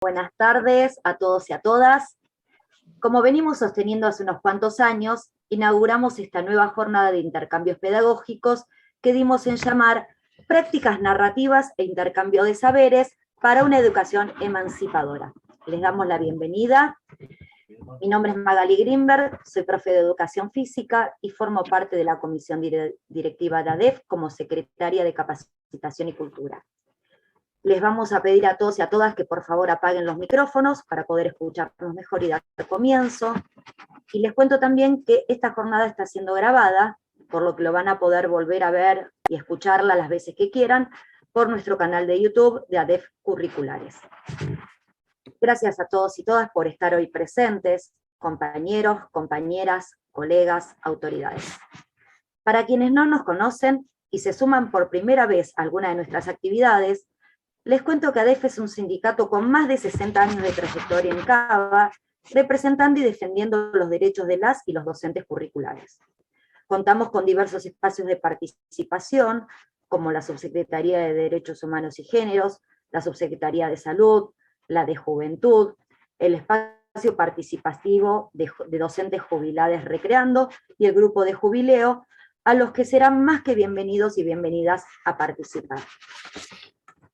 Buenas tardes a todos y a todas. Como venimos sosteniendo hace unos cuantos años, inauguramos esta nueva jornada de intercambios pedagógicos que dimos en llamar Prácticas Narrativas e Intercambio de Saberes para una Educación Emancipadora. Les damos la bienvenida. Mi nombre es Magali Grimberg, soy profe de Educación Física y formo parte de la Comisión Directiva de ADEF como Secretaria de Capacitación y Cultura. Les vamos a pedir a todos y a todas que por favor apaguen los micrófonos para poder escucharnos mejor y dar comienzo. Y les cuento también que esta jornada está siendo grabada, por lo que lo van a poder volver a ver y escucharla las veces que quieran por nuestro canal de YouTube de ADEF Curriculares. Gracias a todos y todas por estar hoy presentes, compañeros, compañeras, colegas, autoridades. Para quienes no nos conocen y se suman por primera vez a alguna de nuestras actividades, les cuento que ADEF es un sindicato con más de 60 años de trayectoria en Cava, representando y defendiendo los derechos de las y los docentes curriculares. Contamos con diversos espacios de participación, como la Subsecretaría de Derechos Humanos y Géneros, la Subsecretaría de Salud, la de Juventud, el espacio participativo de docentes jubiladas recreando y el grupo de jubileo, a los que serán más que bienvenidos y bienvenidas a participar.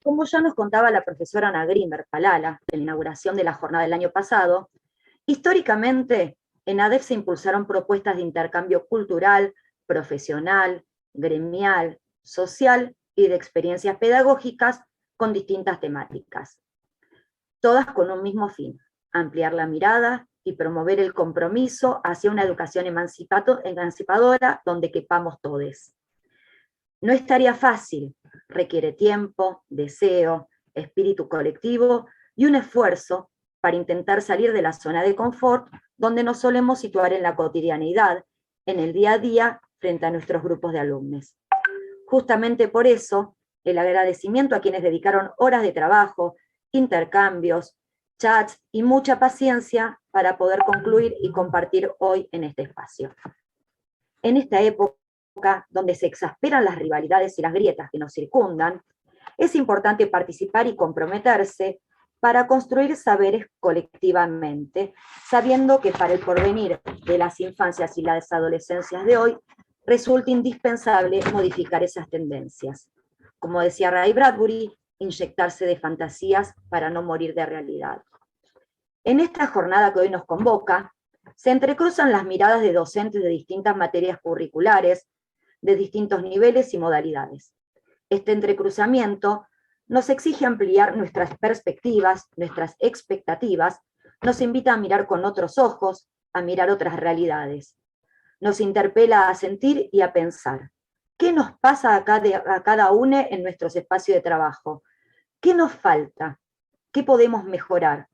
Como ya nos contaba la profesora Ana Grimberg Palala en la inauguración de la jornada del año pasado, históricamente en ADEF se impulsaron propuestas de intercambio cultural, profesional, gremial, social y de experiencias pedagógicas con distintas temáticas. Todas con un mismo fin: ampliar la mirada y promover el compromiso hacia una educación emancipadora donde quepamos todos. No es tarea fácil, requiere tiempo, deseo, espíritu colectivo y un esfuerzo para intentar salir de la zona de confort donde nos solemos situar en la cotidianeidad, en el día a día, frente a nuestros grupos de alumnos. Justamente por eso, el agradecimiento a quienes dedicaron horas de trabajo, intercambios, chats y mucha paciencia para poder concluir y compartir hoy en este espacio. En esta época, donde se exasperan las rivalidades y las grietas que nos circundan, es importante participar y comprometerse para construir saberes colectivamente, sabiendo que para el porvenir de las infancias y las adolescencias de hoy, resulta indispensable modificar esas tendencias. Como decía Ray Bradbury, inyectarse de fantasías para no morir de realidad. En esta jornada que hoy nos convoca, se entrecruzan las miradas de docentes de distintas materias curriculares, de distintos niveles y modalidades. Este entrecruzamiento nos exige ampliar nuestras perspectivas, nuestras expectativas, nos invita a mirar con otros ojos, a mirar otras realidades. Nos interpela a sentir y a pensar. ¿Qué nos pasa a cada uno en nuestros espacios de trabajo? ¿Qué nos falta? ¿Qué podemos mejorar?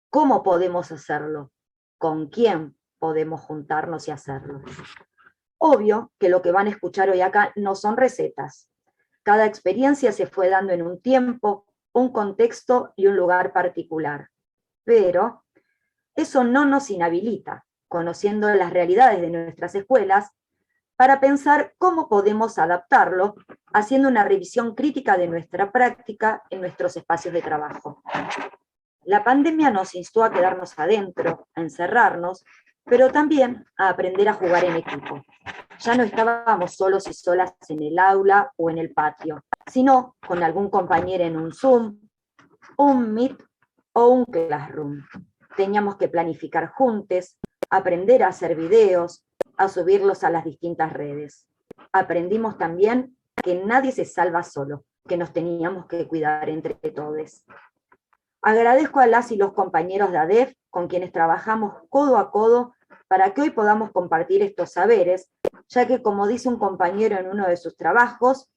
¿Cómo podemos hacerlo? ¿Con quién podemos juntarnos y hacerlo? Obvio que lo que van a escuchar hoy acá no son recetas. Cada experiencia se fue dando en un tiempo, un contexto y un lugar particular. Pero eso no nos inhabilita, conociendo las realidades de nuestras escuelas, para pensar cómo podemos adaptarlo, haciendo una revisión crítica de nuestra práctica en nuestros espacios de trabajo. La pandemia nos instó a quedarnos adentro, a encerrarnos, pero también a aprender a jugar en equipo. Ya no estábamos solos y solas en el aula o en el patio, sino con algún compañero en un Zoom, un Meet o un Classroom. Teníamos que planificar juntos, aprender a hacer videos, a subirlos a las distintas redes. Aprendimos también que nadie se salva solo, que nos teníamos que cuidar entre todos. Agradezco a las y los compañeros de ADEF con quienes trabajamos codo a codo para que hoy podamos compartir estos saberes, ya que, como dice un compañero en uno de sus trabajos,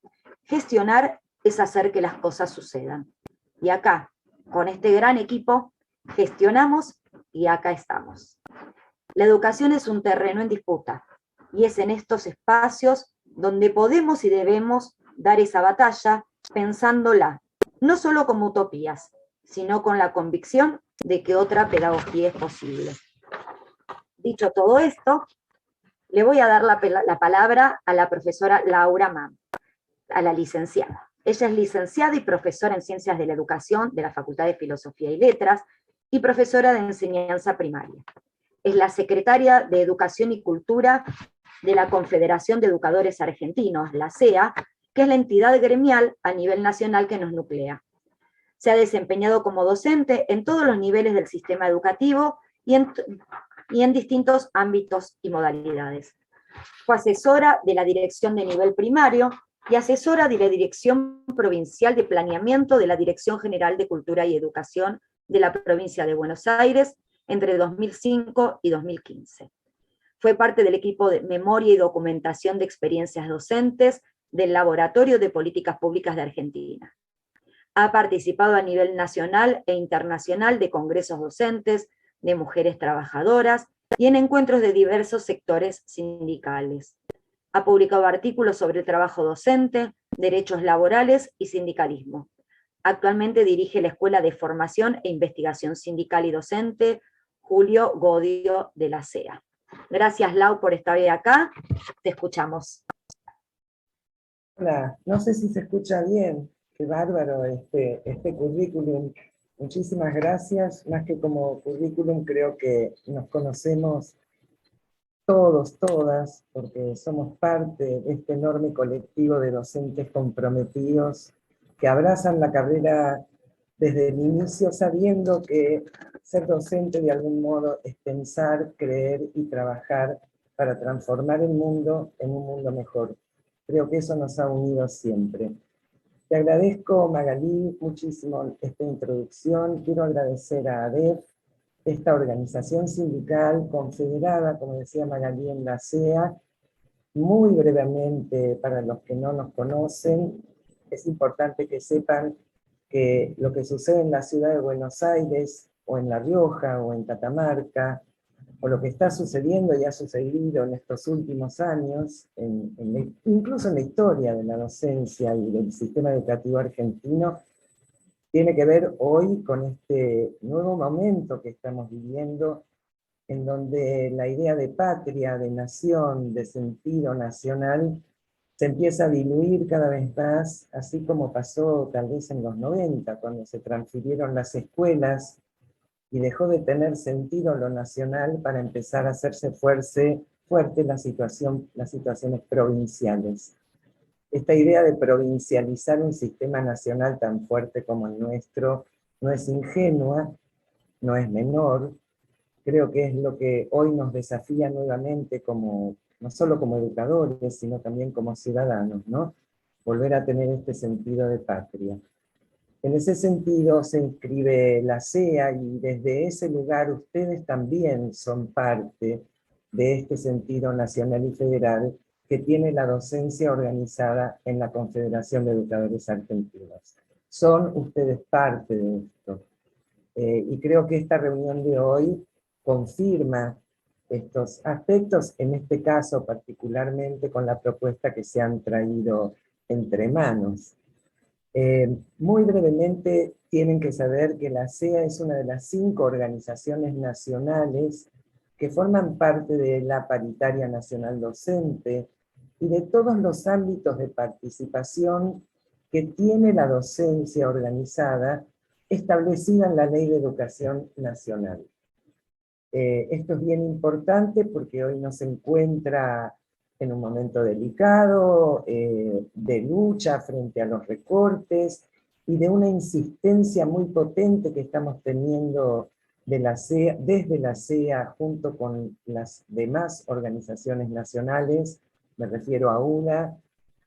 gestionar es hacer que las cosas sucedan. Y acá, con este gran equipo, gestionamos y acá estamos. La educación es un terreno en disputa, y es en estos espacios donde podemos y debemos dar esa batalla pensándola, no solo como utopías, sino con la convicción de que otra pedagogía es posible. Dicho todo esto, le voy a dar la palabra a la profesora Laura Mann, a la licenciada. Ella es licenciada y profesora en Ciencias de la Educación de la Facultad de Filosofía y Letras y profesora de enseñanza primaria. Es la secretaria de Educación y Cultura de la Confederación de Educadores Argentinos, la CEA, que es la entidad gremial a nivel nacional que nos nuclea. Se ha desempeñado como docente en todos los niveles del sistema educativo y en distintos ámbitos y modalidades. Fue asesora de la Dirección de Nivel Primario y asesora de la Dirección Provincial de Planeamiento de la Dirección General de Cultura y Educación de la provincia de Buenos Aires entre 2005 y 2015. Fue parte del equipo de Memoria y Documentación de Experiencias Docentes del Laboratorio de Políticas Públicas de Argentina. Ha participado a nivel nacional e internacional de congresos docentes, de mujeres trabajadoras y en encuentros de diversos sectores sindicales. Ha publicado artículos sobre el trabajo docente, derechos laborales y sindicalismo. Actualmente dirige la Escuela de Formación e Investigación Sindical y Docente Julio Godio de la CEA. Gracias, Lau, por estar hoy acá. Te escuchamos. Hola, no sé si se escucha bien. Qué bárbaro este currículum. Muchísimas gracias. Más que como currículum, creo que nos conocemos todos, todas, porque somos parte de este enorme colectivo de docentes comprometidos que abrazan la carrera desde el inicio, sabiendo que ser docente de algún modo es pensar, creer y trabajar para transformar el mundo en un mundo mejor. Creo que eso nos ha unido siempre. Te agradezco, Magalí, muchísimo esta introducción. Quiero agradecer a ADEF, esta organización sindical confederada, como decía Magalí, en la CEA. Muy brevemente, para los que no nos conocen, es importante que sepan que lo que sucede en la ciudad de Buenos Aires, o en La Rioja, o en Catamarca, o lo que está sucediendo y ha sucedido en estos últimos años, incluso en la historia de la docencia y del sistema educativo argentino, tiene que ver hoy con este nuevo momento que estamos viviendo, en donde la idea de patria, de nación, de sentido nacional, se empieza a diluir cada vez más, así como pasó tal vez en los 90, cuando se transfirieron las escuelas y dejó de tener sentido lo nacional para empezar a hacerse fuerte las situaciones provinciales. Esta idea de provincializar un sistema nacional tan fuerte como el nuestro no es ingenua, no es menor. Creo que es lo que hoy nos desafía nuevamente, no solo como educadores, sino también como ciudadanos, ¿no? Volver a tener este sentido de patria. En ese sentido se inscribe la CEA y desde ese lugar ustedes también son parte de este sentido nacional y federal que tiene la docencia organizada en la Confederación de Educadores Argentinos. Son ustedes parte de esto. Y creo que esta reunión de hoy confirma estos aspectos, en este caso particularmente con la propuesta que se han traído entre manos. Muy brevemente, tienen que saber que la CEA es una de las 5 organizaciones nacionales que forman parte de la Paritaria Nacional Docente y de todos los ámbitos de participación que tiene la docencia organizada establecida en la Ley de Educación Nacional. Esto es bien importante porque hoy nos encuentra en un momento delicado, de lucha frente a los recortes y de una insistencia muy potente que estamos teniendo de la CEA, desde la CEA junto con las demás organizaciones nacionales, me refiero a UNA,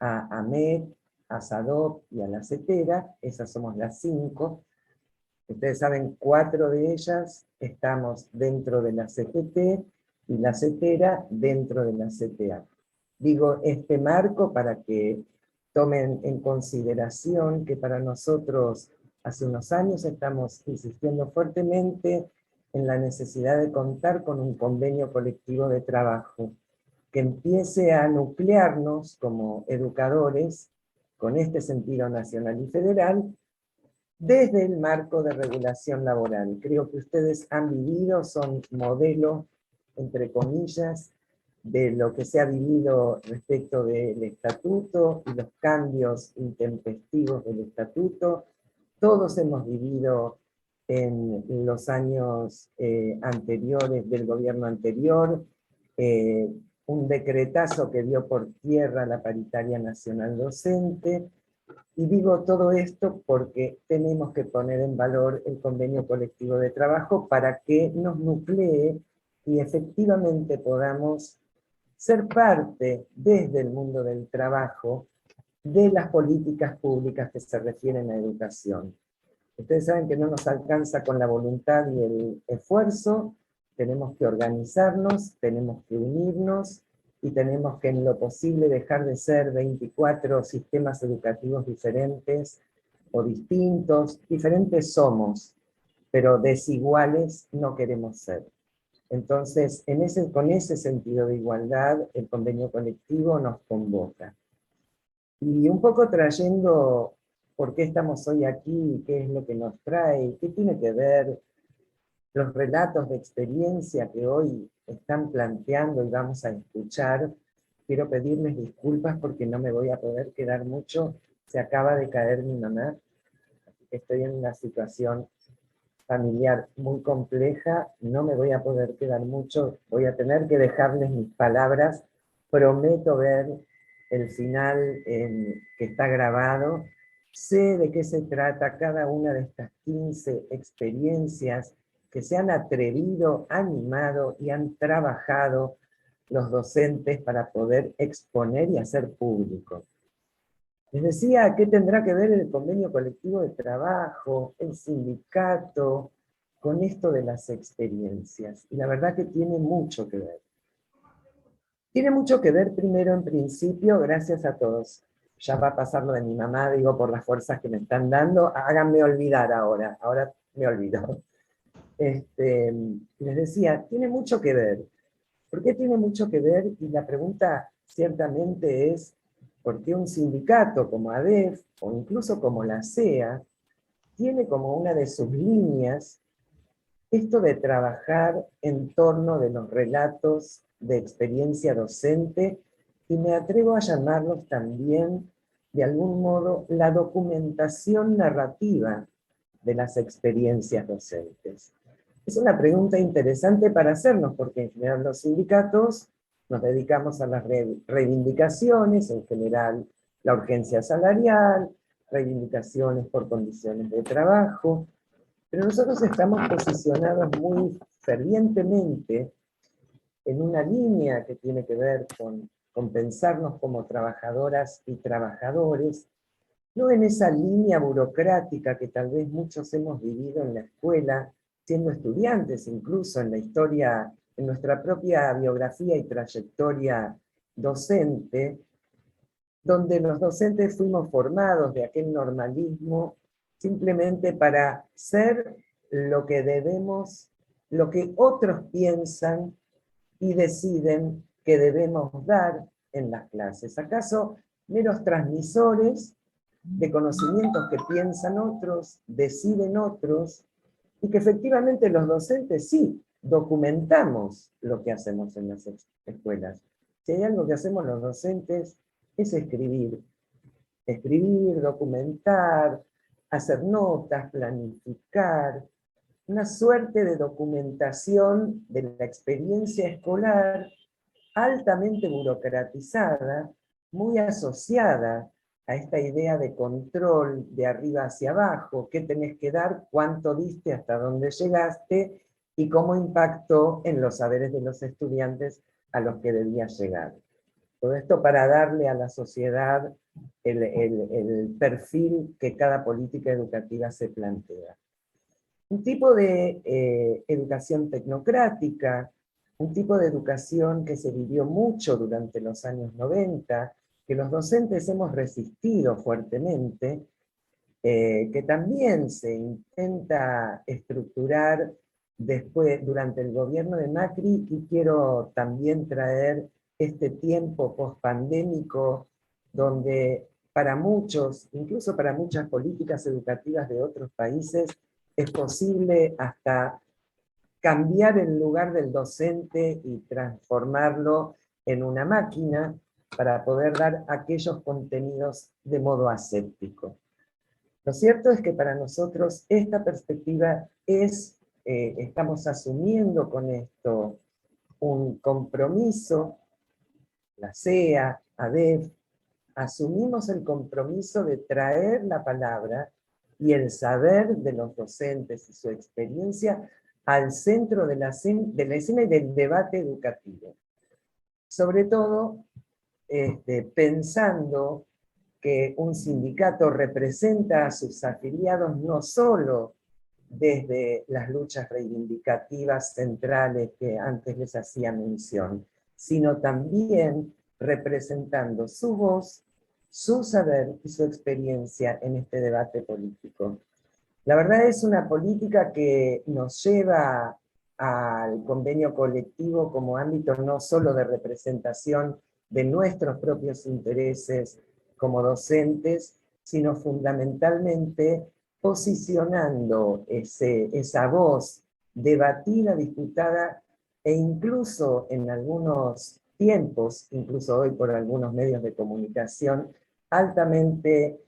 a AMET, a SADOP y a la CETERA, esas somos las 5. Ustedes saben, 4 de ellas estamos dentro de la CGT y la CETERA dentro de la CTA. Digo este marco para que tomen en consideración que para nosotros hace unos años estamos insistiendo fuertemente en la necesidad de contar con un convenio colectivo de trabajo que empiece a nuclearnos como educadores con este sentido nacional y federal desde el marco de regulación laboral. Creo que ustedes han vivido, son modelo, entre comillas, de lo que se ha vivido respecto del estatuto y los cambios intempestivos del estatuto. Todos hemos vivido en los años anteriores del gobierno anterior, un decretazo que dio por tierra la paritaria nacional docente, y digo todo esto porque tenemos que poner en valor el convenio colectivo de trabajo para que nos nuclee y efectivamente podamos ser parte desde el mundo del trabajo de las políticas públicas que se refieren a educación. Ustedes saben que no nos alcanza con la voluntad y el esfuerzo, tenemos que organizarnos, tenemos que unirnos y tenemos que en lo posible dejar de ser 24 sistemas educativos diferentes o distintos. Diferentes somos, pero desiguales no queremos ser. Entonces, con ese sentido de igualdad, el convenio colectivo nos convoca. Y un poco trayendo por qué estamos hoy aquí, qué es lo que nos trae, qué tiene que ver los relatos de experiencia que hoy están planteando y vamos a escuchar. Quiero pedirles disculpas porque no me voy a poder quedar mucho. Se acaba de caer mi mamá. Estoy en una situación familiar muy compleja, no me voy a poder quedar mucho, voy a tener que dejarles mis palabras, prometo ver el final que está grabado, sé de qué se trata cada una de estas 15 experiencias que se han atrevido, animado y han trabajado los docentes para poder exponer y hacer público. Les decía, ¿qué tendrá que ver el convenio colectivo de trabajo, el sindicato, con esto de las experiencias? Y la verdad que tiene mucho que ver. Tiene mucho que ver primero en principio, gracias a todos. Ya va a pasar lo de mi mamá, digo, por las fuerzas que me están dando. Háganme olvidar ahora me olvido. Les decía, tiene mucho que ver. ¿Por qué tiene mucho que ver? Y la pregunta ciertamente es, ¿por qué un sindicato como ADEF, o incluso como la CEA, tiene como una de sus líneas esto de trabajar en torno de los relatos de experiencia docente, y me atrevo a llamarlos también, de algún modo, la documentación narrativa de las experiencias docentes? Es una pregunta interesante para hacernos, porque en general los sindicatos nos dedicamos a las reivindicaciones, en general la urgencia salarial, reivindicaciones por condiciones de trabajo, pero nosotros estamos posicionados muy fervientemente en una línea que tiene que ver con pensarnos como trabajadoras y trabajadores, no en esa línea burocrática que tal vez muchos hemos vivido en la escuela, siendo estudiantes, incluso en la historia, en nuestra propia biografía y trayectoria docente, donde los docentes fuimos formados de aquel normalismo simplemente para ser lo que debemos, lo que otros piensan y deciden que debemos dar en las clases. ¿Acaso meros transmisores de conocimientos que piensan otros, deciden otros, y que efectivamente los docentes sí documentamos lo que hacemos en las escuelas? Si hay algo que hacemos los docentes es escribir, documentar, hacer notas, planificar, una suerte de documentación de la experiencia escolar altamente burocratizada, muy asociada a esta idea de control de arriba hacia abajo, qué tenés que dar, cuánto diste, hasta dónde llegaste, y cómo impactó en los saberes de los estudiantes a los que debía llegar. Todo esto para darle a la sociedad el perfil que cada política educativa se plantea. Un tipo de educación tecnocrática, un tipo de educación que se vivió mucho durante los años 90, que los docentes hemos resistido fuertemente, que también se intenta estructurar después, durante el gobierno de Macri, y quiero también traer este tiempo pospandémico, donde para muchos, incluso para muchas políticas educativas de otros países, es posible hasta cambiar el lugar del docente y transformarlo en una máquina para poder dar aquellos contenidos de modo aséptico. Lo cierto es que para nosotros esta perspectiva es, estamos asumiendo con esto un compromiso, la CEA, ADEF, asumimos el compromiso de traer la palabra y el saber de los docentes y su experiencia al centro de la escena y del debate educativo. Sobre todo, pensando que un sindicato representa a sus afiliados no solo desde las luchas reivindicativas centrales que antes les hacía mención, sino también representando su voz, su saber y su experiencia en este debate político. La verdad es una política que nos lleva al convenio colectivo como ámbito no solo de representación de nuestros propios intereses como docentes, sino fundamentalmente posicionando esa voz debatida, disputada e incluso en algunos tiempos, incluso hoy por algunos medios de comunicación, altamente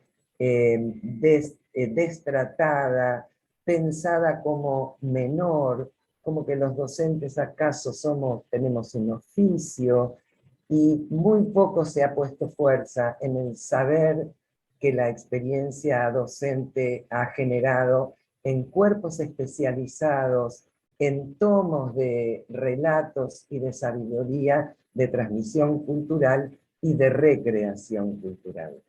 destratada, pensada como menor, como que los docentes acaso tenemos un oficio, y muy poco se ha puesto fuerza en el saber que la experiencia docente ha generado en cuerpos especializados, en tomos de relatos y de sabiduría, de transmisión cultural y de recreación cultural.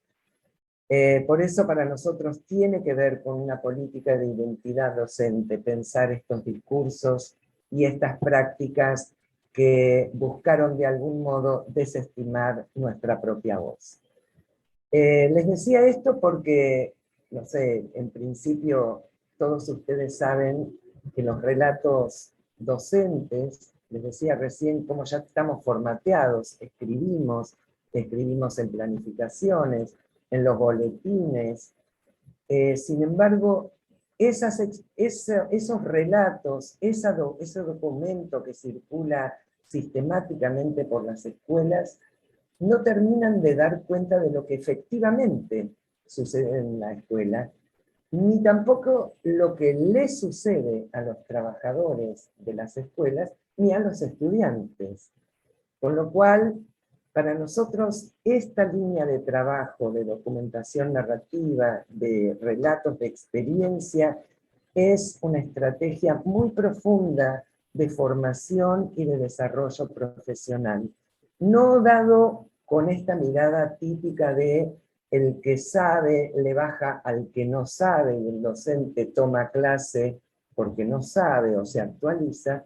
Por eso para nosotros tiene que ver con una política de identidad docente, pensar estos discursos y estas prácticas que buscaron de algún modo desestimar nuestra propia voz. Les decía esto porque, no sé, en principio todos ustedes saben que los relatos docentes, les decía recién cómo ya estamos formateados, escribimos en planificaciones, en los boletines. Sin embargo, esos relatos, ese documento que circula sistemáticamente por las escuelas, no terminan de dar cuenta de lo que efectivamente sucede en la escuela, ni tampoco lo que le sucede a los trabajadores de las escuelas, ni a los estudiantes. Con lo cual, para nosotros, esta línea de trabajo, de documentación narrativa, de relatos de experiencia, es una estrategia muy profunda de formación y de desarrollo profesional. No dado con esta mirada típica de el que sabe le baja al que no sabe y el docente toma clase porque no sabe o se actualiza,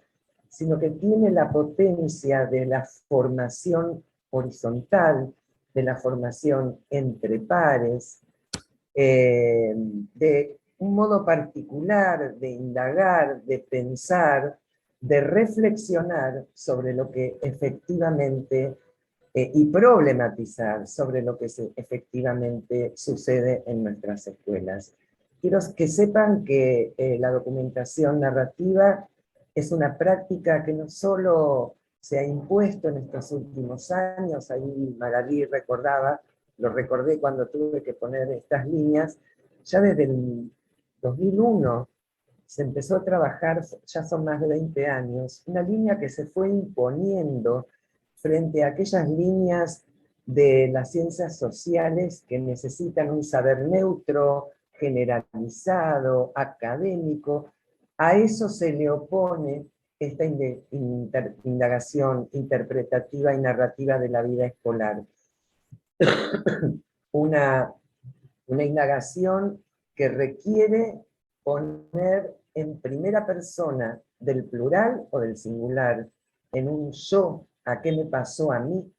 sino que tiene la potencia de la formación horizontal, de la formación entre pares, de un modo particular de indagar, de pensar, de reflexionar sobre lo que efectivamente y problematizar sobre lo que efectivamente sucede en nuestras escuelas. Quiero que sepan que la documentación narrativa es una práctica que no solo se ha impuesto en estos últimos años, ahí Magalí recordaba, lo recordé cuando tuve que poner estas líneas, ya desde el 2001 se empezó a trabajar, ya son más de 20 años, una línea que se fue imponiendo frente a aquellas líneas de las ciencias sociales que necesitan un saber neutro, generalizado, académico. A eso se le opone esta indagación interpretativa y narrativa de la vida escolar. una indagación que requiere poner en primera persona del plural o del singular, en un yo, a qué me pasó a mí,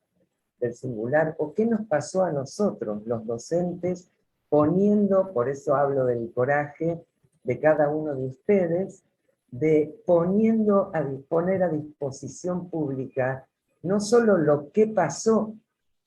del singular, o qué nos pasó a nosotros, los docentes, poniendo, por eso hablo del coraje de cada uno de ustedes, de poner a disposición pública no solo lo que pasó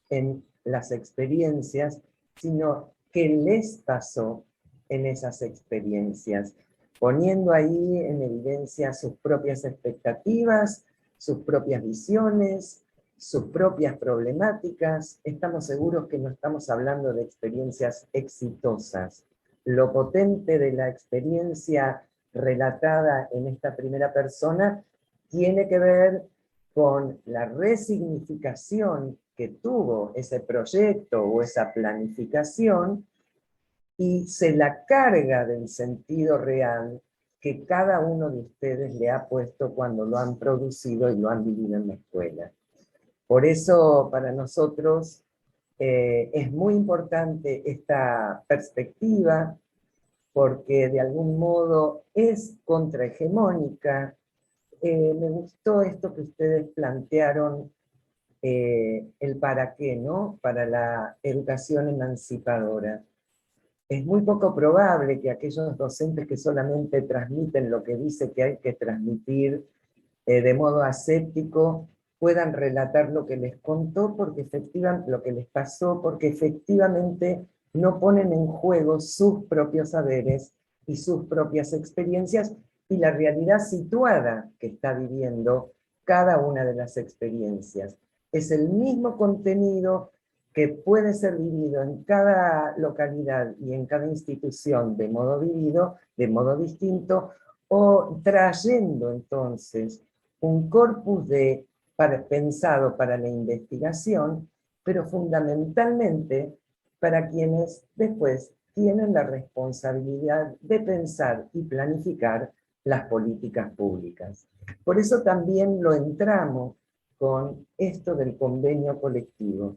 en las experiencias, sino qué les pasó en esas experiencias, poniendo ahí en evidencia sus propias expectativas, sus propias visiones, sus propias problemáticas. Estamos seguros que no estamos hablando de experiencias exitosas. Lo potente de la experiencia relatada en esta primera persona tiene que ver con la resignificación que tuvo ese proyecto o esa planificación, y se la carga del sentido real que cada uno de ustedes le ha puesto cuando lo han producido y lo han vivido en la escuela. Por eso, para nosotros, es muy importante esta perspectiva, porque de algún modo es contrahegemónica. Me gustó esto que ustedes plantearon, el para qué, ¿no? Para la educación emancipadora. Es muy poco probable que aquellos docentes que solamente transmiten lo que dice que hay que transmitir de modo aséptico puedan relatar lo que les contó, porque efectivamente lo que les pasó, porque efectivamente no ponen en juego sus propios saberes y sus propias experiencias y la realidad situada que está viviendo cada una de las experiencias. Es el mismo contenido que puede ser vivido en cada localidad y en cada institución de modo vivido, de modo distinto, o trayendo entonces un corpus pensado para la investigación, pero fundamentalmente para quienes después tienen la responsabilidad de pensar y planificar las políticas públicas. Por eso también lo entramos con esto del convenio colectivo.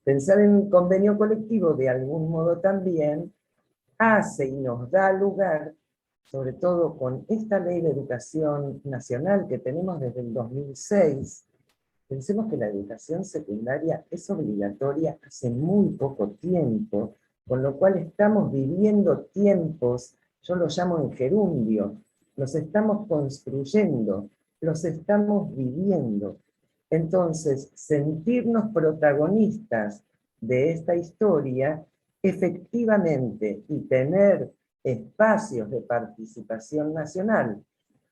Pensar en un convenio colectivo de algún modo también hace y nos da lugar, sobre todo con esta ley de educación nacional que tenemos desde el 2006, pensemos que la educación secundaria es obligatoria hace muy poco tiempo, con lo cual estamos viviendo tiempos, yo lo llamo en gerundio, los estamos construyendo, los estamos viviendo. Entonces, sentirnos protagonistas de esta historia, efectivamente, y tener espacios de participación nacional,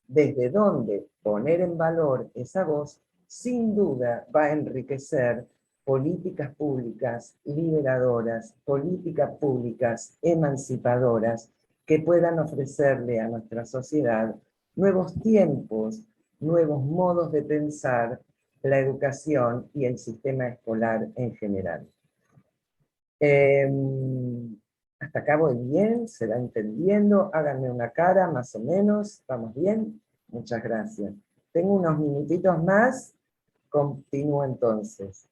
desde donde poner en valor esa voz, sin duda va a enriquecer políticas públicas liberadoras, políticas públicas emancipadoras, que puedan ofrecerle a nuestra sociedad nuevos tiempos, nuevos modos de pensar la educación y el sistema escolar en general. Hasta acá voy bien, se va entendiendo, háganme una cara más o menos, ¿vamos bien? Muchas gracias. Tengo unos minutitos más, continúo entonces.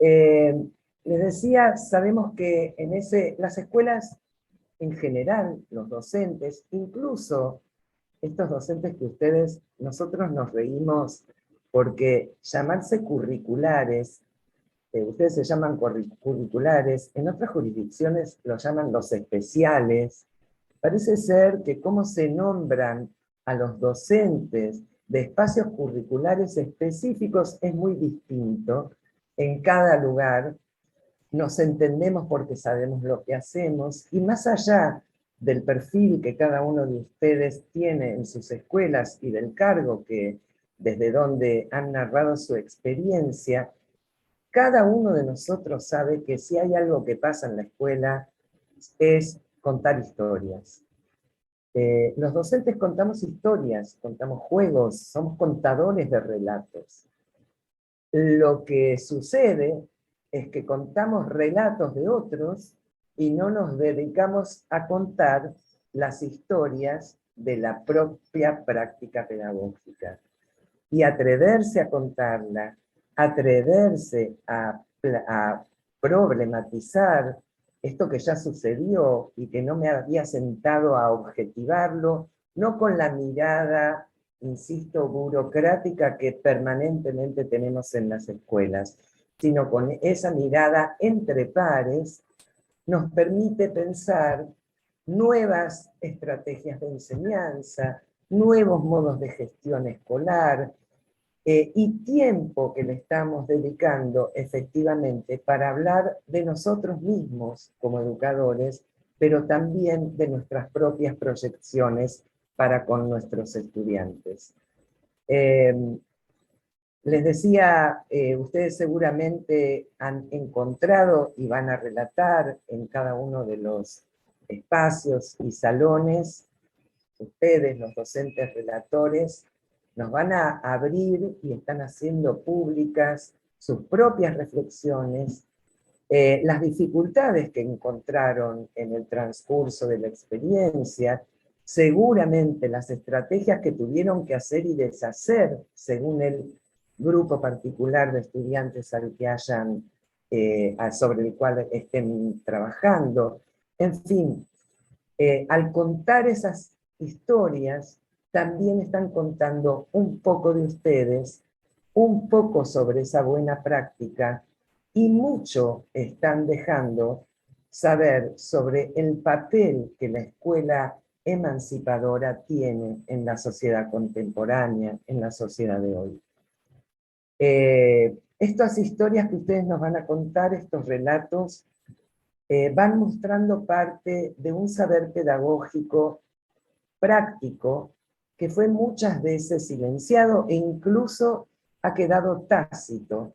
Les decía, sabemos que en las escuelas en general, los docentes, incluso estos docentes que nosotros nos reímos porque llamarse curriculares, ustedes se llaman curriculares, en otras jurisdicciones los llaman los especiales. Parece ser que cómo se nombran a los docentes de espacios curriculares específicos es muy distinto en cada lugar. Nos entendemos porque sabemos lo que hacemos, y más allá del perfil que cada uno de ustedes tiene en sus escuelas y del cargo que desde donde han narrado su experiencia, cada uno de nosotros sabe que si hay algo que pasa en la escuela es contar historias. Los docentes contamos historias, contamos juegos, somos contadores de relatos. Lo que sucede es que contamos relatos de otros y no nos dedicamos a contar las historias de la propia práctica pedagógica. Y atreverse a contarla, atreverse a problematizar esto que ya sucedió y que no me había sentado a objetivarlo, no con la mirada, insisto, burocrática que permanentemente tenemos en las escuelas, sino con esa mirada entre pares, nos permite pensar nuevas estrategias de enseñanza, nuevos modos de gestión escolar, y tiempo que le estamos dedicando efectivamente para hablar de nosotros mismos como educadores, pero también de nuestras propias proyecciones para con nuestros estudiantes. Les decía, ustedes seguramente han encontrado y van a relatar en cada uno de los espacios y salones, ustedes, los docentes relatores, nos van a abrir y están haciendo públicas sus propias reflexiones, las dificultades que encontraron en el transcurso de la experiencia, seguramente las estrategias que tuvieron que hacer y deshacer según el grupo particular de estudiantes al que hayan, sobre el cual estén trabajando. En fin, al contar esas historias, también están contando un poco de ustedes, un poco sobre esa buena práctica, y mucho están dejando saber sobre el papel que la escuela emancipadora tiene en la sociedad contemporánea, en la sociedad de hoy. Estas historias que ustedes nos van a contar, estos relatos, van mostrando parte de un saber pedagógico práctico que fue muchas veces silenciado e incluso ha quedado tácito,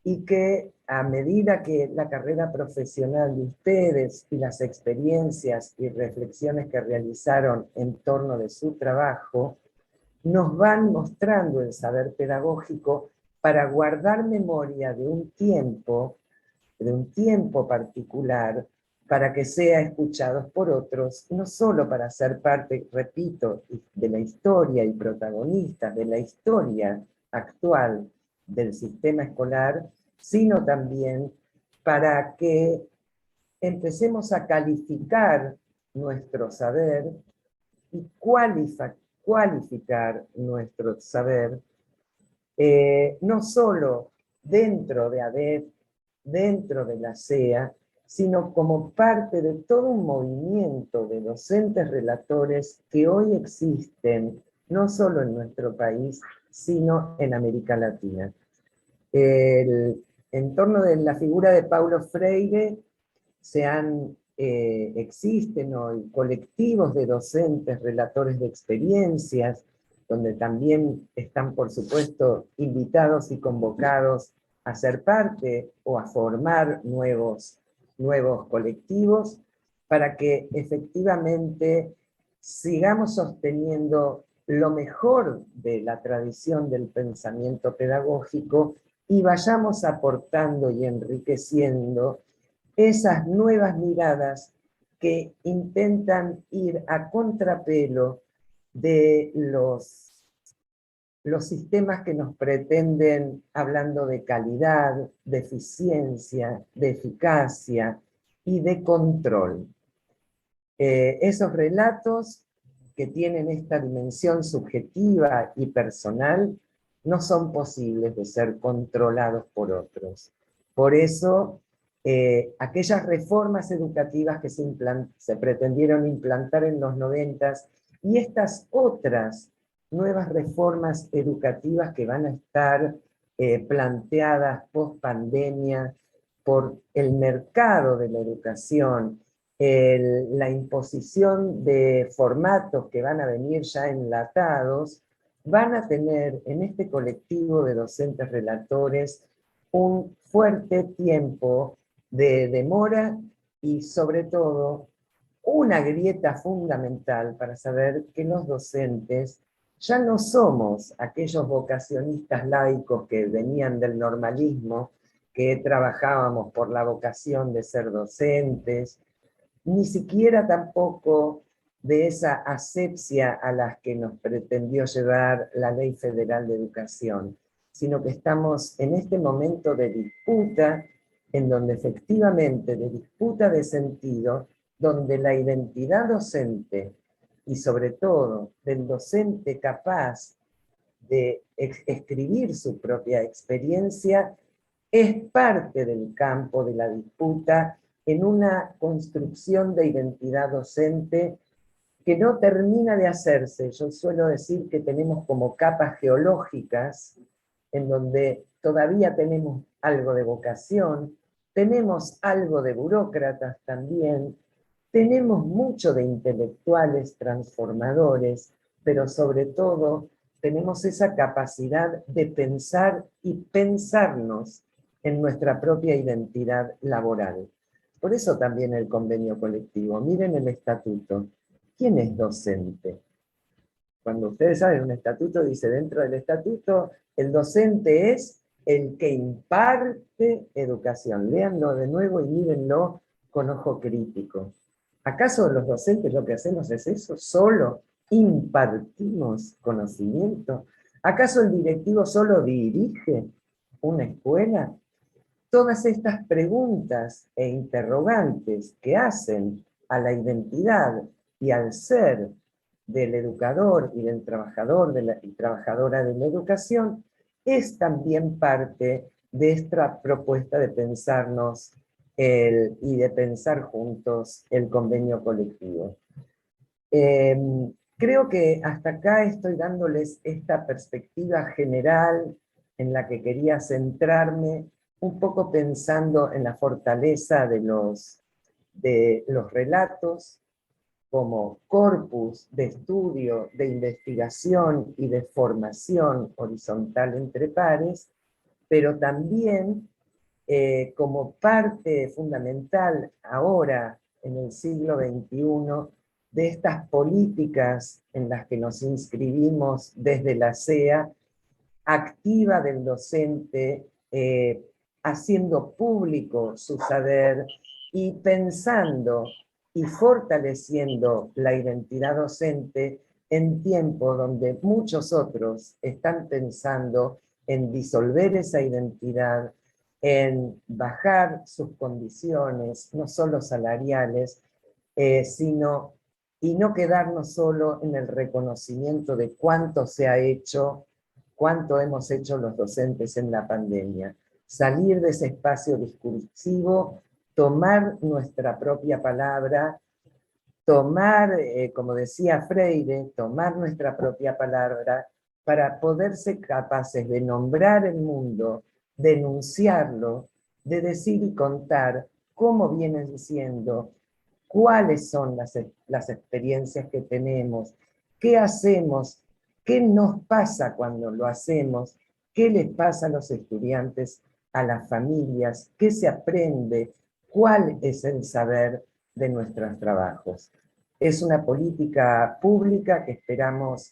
y que a medida que la carrera profesional de ustedes y las experiencias y reflexiones que realizaron en torno de su trabajo, nos van mostrando el saber pedagógico para guardar memoria de un tiempo particular, para que sea escuchados por otros, no solo para ser parte, repito, de la historia y protagonistas de la historia actual del sistema escolar, sino también para que empecemos a calificar nuestro saber y cualificar nuestro saber, no solo dentro de ADEP, dentro de la SEA, sino como parte de todo un movimiento de docentes relatores que hoy existen, no solo en nuestro país, sino en América Latina. En torno de la figura de Paulo Freire existen hoy colectivos de docentes, relatores de experiencias, donde también están, por supuesto, invitados y convocados a ser parte o a formar nuevos colectivos, para que efectivamente sigamos sosteniendo lo mejor de la tradición del pensamiento pedagógico y vayamos aportando y enriqueciendo esas nuevas miradas que intentan ir a contrapelo de los sistemas que nos pretenden, hablando de calidad, de eficiencia, de eficacia y de control. Esos relatos que tienen esta dimensión subjetiva y personal no son posibles de ser controlados por otros. Por eso, aquellas reformas educativas que se pretendieron implantar en los 90 y estas otras nuevas reformas educativas que van a estar planteadas post pandemia por el mercado de la educación, la imposición de formatos que van a venir ya enlatados, van a tener en este colectivo de docentes relatores un fuerte tiempo de demora y sobre todo una grieta fundamental para saber que los docentes ya no somos aquellos vocacionistas laicos que venían del normalismo, que trabajábamos por la vocación de ser docentes, ni siquiera tampoco de esa asepsia a la que nos pretendió llevar la Ley Federal de Educación, sino que estamos en este momento de disputa, en donde efectivamente, de disputa de sentido, donde la identidad docente, y sobre todo del docente capaz de escribir su propia experiencia, es parte del campo de la disputa en una construcción de identidad docente que no termina de hacerse. Yo suelo decir que tenemos como capas geológicas, en donde todavía tenemos algo de vocación, tenemos algo de burócratas también, tenemos mucho de intelectuales transformadores, pero sobre todo tenemos esa capacidad de pensar y pensarnos en nuestra propia identidad laboral. Por eso también el convenio colectivo. Miren el estatuto. ¿Quién es docente? Cuando ustedes saben, un estatuto dice dentro del estatuto, el docente es el que imparte educación. Léanlo de nuevo y mírenlo con ojo crítico. ¿Acaso los docentes lo que hacemos es eso? ¿Solo impartimos conocimiento? ¿Acaso el directivo solo dirige una escuela? Todas estas preguntas e interrogantes que hacen a la identidad y al ser del educador y del trabajador y trabajadora de la educación es también parte de esta propuesta de pensarnos y de pensar juntos el convenio colectivo. Creo que hasta acá estoy dándoles esta perspectiva general en la que quería centrarme, un poco pensando en la fortaleza de los relatos como corpus de estudio, de investigación y de formación horizontal entre pares, pero también como parte fundamental ahora, en el siglo XXI, de estas políticas en las que nos inscribimos desde la SEA, activa del docente, haciendo público su saber y pensando y fortaleciendo la identidad docente en tiempo donde muchos otros están pensando en disolver esa identidad, en bajar sus condiciones, no solo salariales, sino y no quedarnos solo en el reconocimiento de cuánto se ha hecho, cuánto hemos hecho los docentes en la pandemia. Salir de ese espacio discursivo, tomar nuestra propia palabra, tomar, como decía Freire, tomar nuestra propia palabra para poder ser capaces de nombrar el mundo, denunciarlo, de decir y contar cómo vienen siendo, cuáles son las experiencias que tenemos, qué hacemos, qué nos pasa cuando lo hacemos, qué les pasa a los estudiantes, a las familias, qué se aprende, cuál es el saber de nuestros trabajos. Es una política pública que esperamos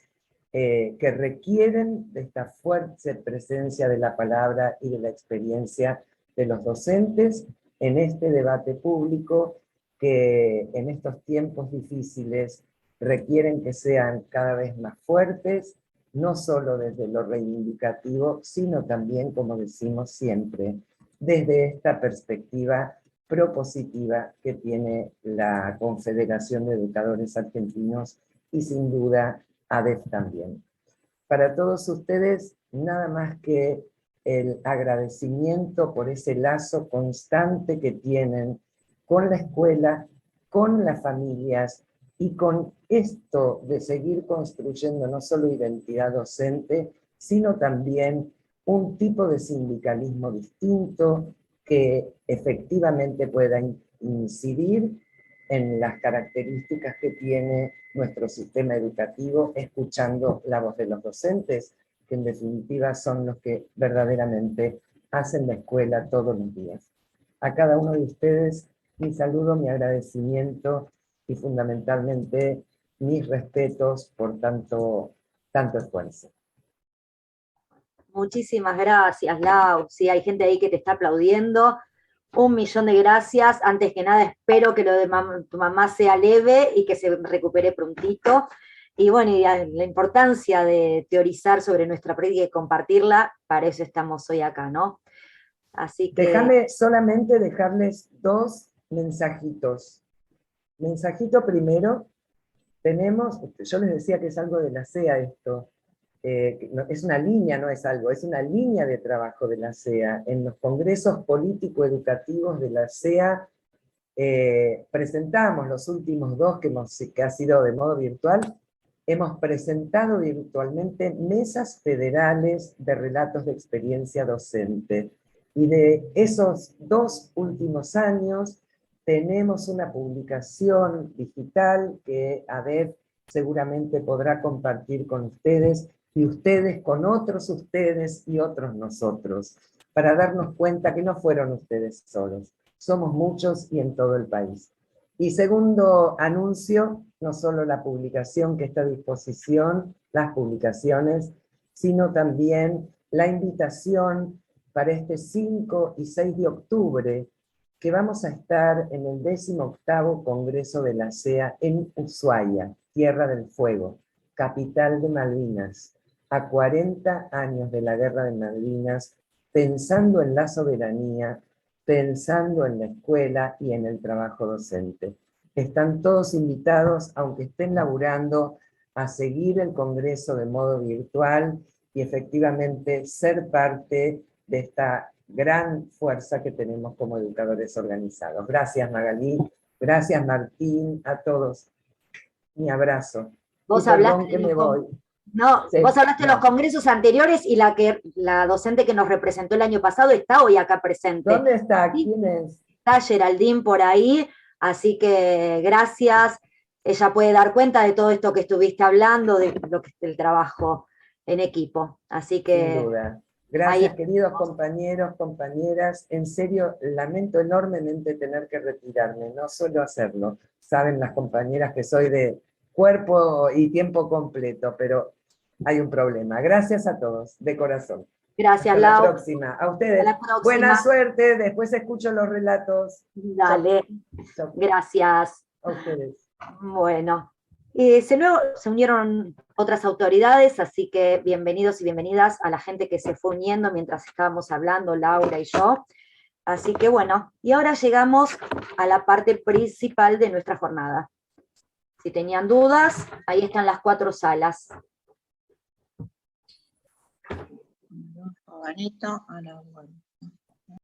que requieren de esta fuerte presencia de la palabra y de la experiencia de los docentes en este debate público que en estos tiempos difíciles requieren que sean cada vez más fuertes, no solo desde lo reivindicativo, sino también, como decimos siempre, desde esta perspectiva propositiva que tiene la Confederación de Educadores Argentinos y sin duda ADEF también. Para todos ustedes, nada más que el agradecimiento por ese lazo constante que tienen con la escuela, con las familias y con esto de seguir construyendo no solo identidad docente, sino también un tipo de sindicalismo distinto que efectivamente pueda incidir en las características que tiene nuestro sistema educativo, escuchando la voz de los docentes, que en definitiva son los que verdaderamente hacen la escuela todos los días. A cada uno de ustedes, mi saludo, mi agradecimiento y fundamentalmente mis respetos por tanto esfuerzo. Muchísimas gracias, Lau. Sí, hay gente ahí que te está aplaudiendo. 1.000.000 de gracias. Antes que nada, espero que lo de tu mamá sea leve y que se recupere prontito. Y bueno, y la importancia de teorizar sobre nuestra práctica y compartirla, para eso estamos hoy acá, ¿no? Así que... Déjame solamente dejarles 2 mensajitos. Mensajito primero, tenemos, yo les decía que es algo de la SEA esto, es una línea, no es algo, es una línea de trabajo de la SEA. En los congresos político-educativos de la SEA presentamos los últimos 2 que ha sido de modo virtual, hemos presentado virtualmente mesas federales de relatos de experiencia docente. Y de esos 2 últimos años tenemos una publicación digital que ADEF seguramente podrá compartir con ustedes, y ustedes con otros ustedes y otros nosotros, para darnos cuenta que no fueron ustedes solos, somos muchos y en todo el país. Y segundo anuncio, no solo la publicación que está a disposición, las publicaciones, sino también la invitación para este 5 y 6 de octubre, que vamos a estar en el 18º Congreso de la CEA en Ushuaia, Tierra del Fuego, capital de Malvinas, a 40 años de la Guerra de Malvinas, pensando en la soberanía, pensando en la escuela y en el trabajo docente. Están todos invitados, aunque estén laburando, a seguir el Congreso de modo virtual y efectivamente ser parte de esta gran fuerza que tenemos como educadores organizados. Gracias, Magalí. Gracias, Martín, a todos. Mi abrazo. Vos y hablaste perdón que de me voy. No, Sí, vos hablaste de los no. congresos anteriores y la docente que nos representó el año pasado está hoy acá presente. ¿Dónde está? ¿Sí? ¿Quién es? Está Geraldine por ahí, así que gracias. Ella puede dar cuenta de todo esto que estuviste hablando, de lo que el trabajo en equipo. Así Sin que duda. ahí Gracias, estamos. queridos compañeros, compañeras. En serio, lamento enormemente tener que retirarme. No suelo hacerlo. Saben las compañeras que soy de cuerpo y tiempo completo, pero hay un problema. Gracias a todos, de corazón. Gracias, Hasta la Lau. próxima. A Hasta ustedes, la buena próxima. suerte. Después escucho los relatos. Dale. Chau. Gracias. A ustedes. Bueno, se unieron otras autoridades, así que bienvenidos y bienvenidas a la gente que se fue uniendo mientras estábamos hablando, Laura y yo. Así que bueno, y ahora llegamos a la parte principal de nuestra jornada. Si tenían dudas, ahí están las 4 salas. Bonito, ahora bueno.